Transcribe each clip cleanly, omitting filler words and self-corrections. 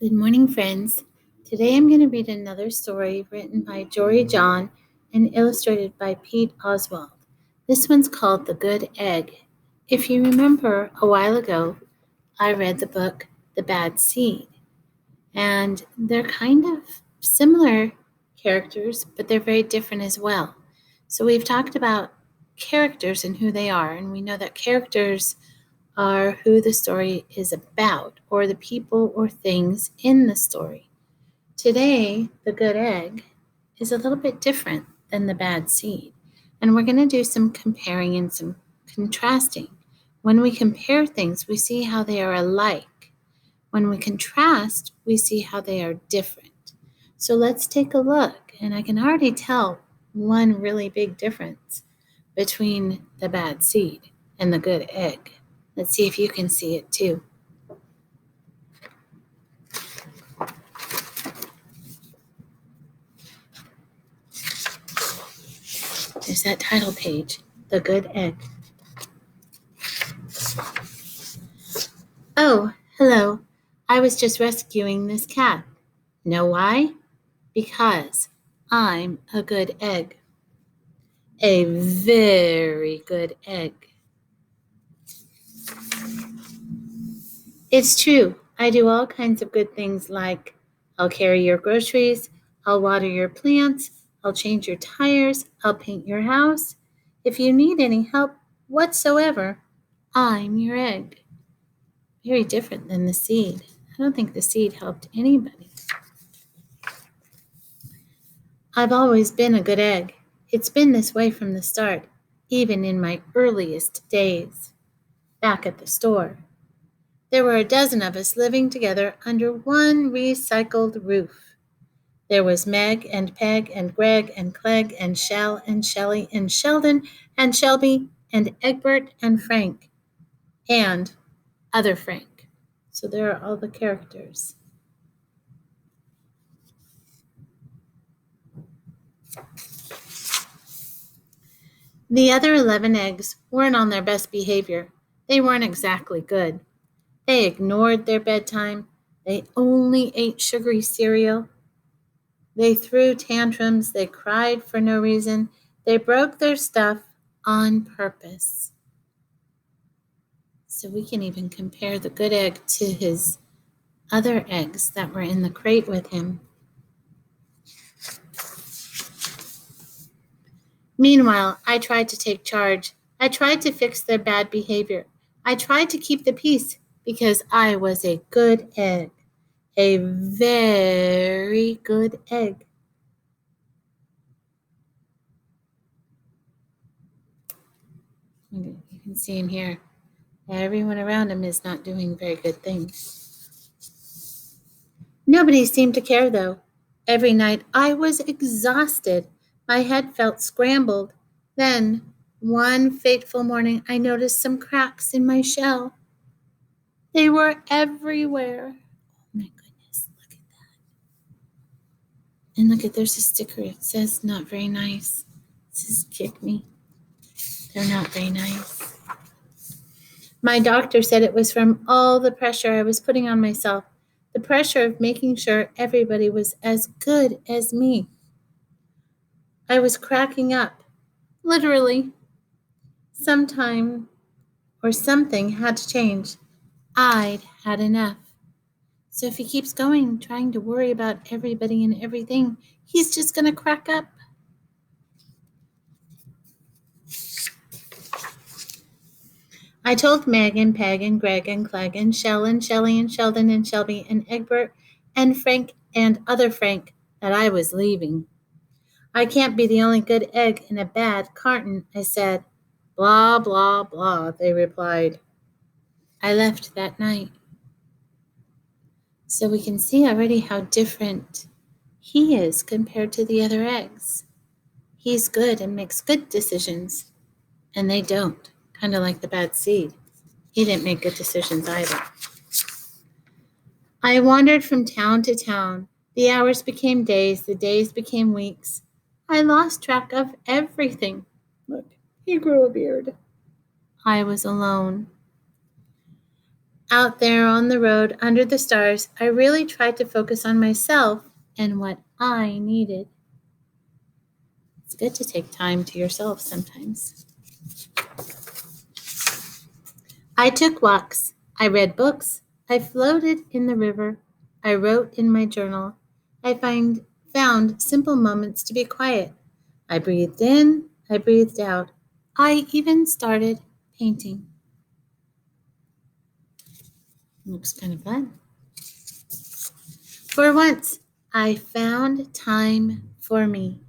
Good morning, friends. Today I'm going to read another story written by Jory John and illustrated by Pete Oswald. This one's called The Good Egg. If you remember, a while ago, I read the book The Bad Seed, and they're kind of similar characters, but they're very different as well. So we've talked about characters and who they are, and we know that characters are who the story is about, or the people or things in the story. Today, the good egg is a little bit different than the bad seed, and we're going to do some comparing and some contrasting. When we compare things, we see how they are alike. When we contrast, we see how they are different. So let's take a look, and I can already tell one really big difference between the bad seed and the good egg. Let's see if you can see it too. There's that title page, The Good Egg. Oh, hello. I was just rescuing this cat. Know why? Because I'm a good egg. A very good egg. It's true. I do all kinds of good things like I'll carry your groceries, I'll water your plants, I'll change your tires, I'll paint your house. If you need any help whatsoever, I'm your egg. Very different than the seed. I don't think the seed helped anybody. I've always been a good egg. It's been this way from the start, even in my earliest days. Back at the store, there were a dozen of us living together under one recycled roof. There was Meg and Peg and Greg and Clegg and Shell and Shelley and Sheldon and Shelby and Egbert and Frank and other Frank. So there are all the characters. The other 11 eggs weren't on their best behavior. They weren't exactly good. They ignored their bedtime. They only ate sugary cereal. They threw tantrums. They cried for no reason. They broke their stuff on purpose. So we can even compare the good egg to his other eggs that were in the crate with him. Meanwhile, I tried to take charge. I tried to fix their bad behavior. I tried to keep the peace because I was a good egg. A very good egg. You can see him here. Everyone around him is not doing very good things. Nobody seemed to care, though. Every night I was exhausted. My head felt scrambled. Then, one fateful morning, I noticed some cracks in my shell. They were everywhere. Oh my goodness, look at that. And look at, there's a sticker. It says, not very nice. It says, kick me. They're not very nice. My doctor said it was from all the pressure I was putting on myself, the pressure of making sure everybody was as good as me. I was cracking up, literally. Sometime or something had to change. I'd had enough. So if he keeps going, trying to worry about everybody and everything, he's just going to crack up. I told Meg and Peg and Greg and Clegg and Shell and Shelley and Sheldon and Shelby and Egbert and Frank and other Frank that I was leaving. I can't be the only good egg in a bad carton, I said. Blah, blah, blah, they replied. I left that night. So we can see already how different he is compared to the other eggs. He's good and makes good decisions, and they don't, kind of like the bad seed. He didn't make good decisions either. I wandered from town to town. The hours became days, the days became weeks. I lost track of everything. Look, he grew a beard. I was alone. Out there on the road under the stars, I really tried to focus on myself and what I needed. It's good to take time to yourself sometimes. I took walks. I read books. I floated in the river. I wrote in my journal. I found simple moments to be quiet. I breathed in. I breathed out. I even started painting. Looks kind of fun. For once, I found time for me.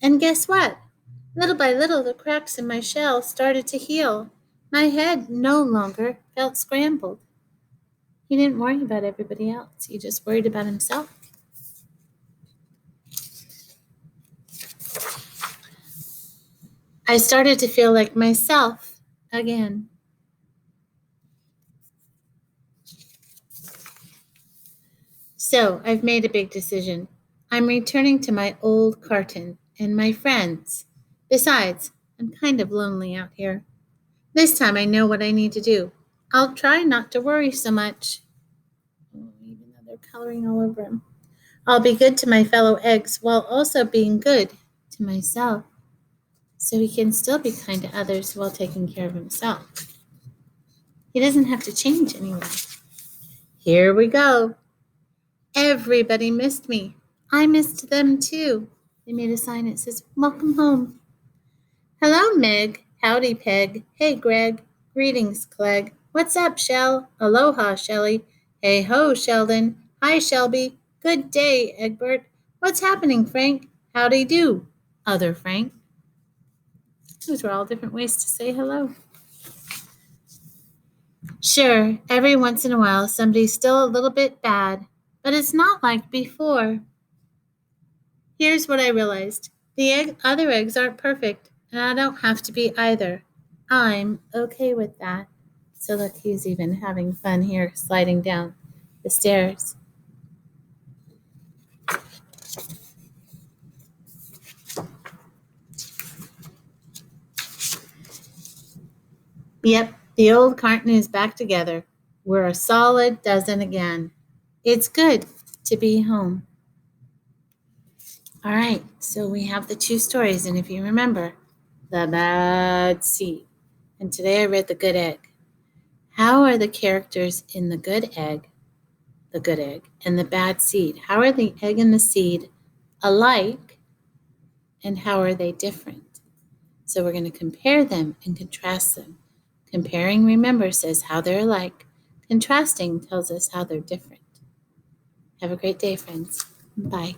And guess what? Little by little, the cracks in my shell started to heal. My head no longer felt scrambled. He didn't worry about everybody else. He just worried about himself. I started to feel like myself again. So I've made a big decision. I'm returning to my old carton and my friends. Besides, I'm kind of lonely out here. This time I know what I need to do. I'll try not to worry so much. Oh, even though they're coloring all over him. I'll be good to my fellow eggs while also being good to myself. So he can still be kind to others while taking care of himself. He doesn't have to change anyway. Here we go. Everybody missed me. I missed them too. They made a sign that says, "Welcome home." Hello, Meg. Howdy, Peg. Hey, Greg. Greetings, Clegg. What's up, Shell? Aloha, Shelly. Hey ho, Sheldon. Hi, Shelby. Good day, Egbert. What's happening, Frank? Howdy do, other Frank. Those were all different ways to say hello. Sure, every once in a while somebody's still a little bit bad, but it's not like before. Here's what I realized. The other eggs aren't perfect, and I don't have to be either. I'm okay with that. So look, he's even having fun here, sliding down the stairs. Yep, the old carton is back together. We're a solid dozen again. It's good to be home. All right, so we have the two stories, and if you remember, the bad seed. And today I read the good egg. How are the characters in the good egg, and the bad seed? How are the egg and the seed alike, and how are they different? So we're going to compare them and contrast them. Comparing, remember, says how they're alike. Contrasting tells us how they're different. Have a great day, friends. Bye.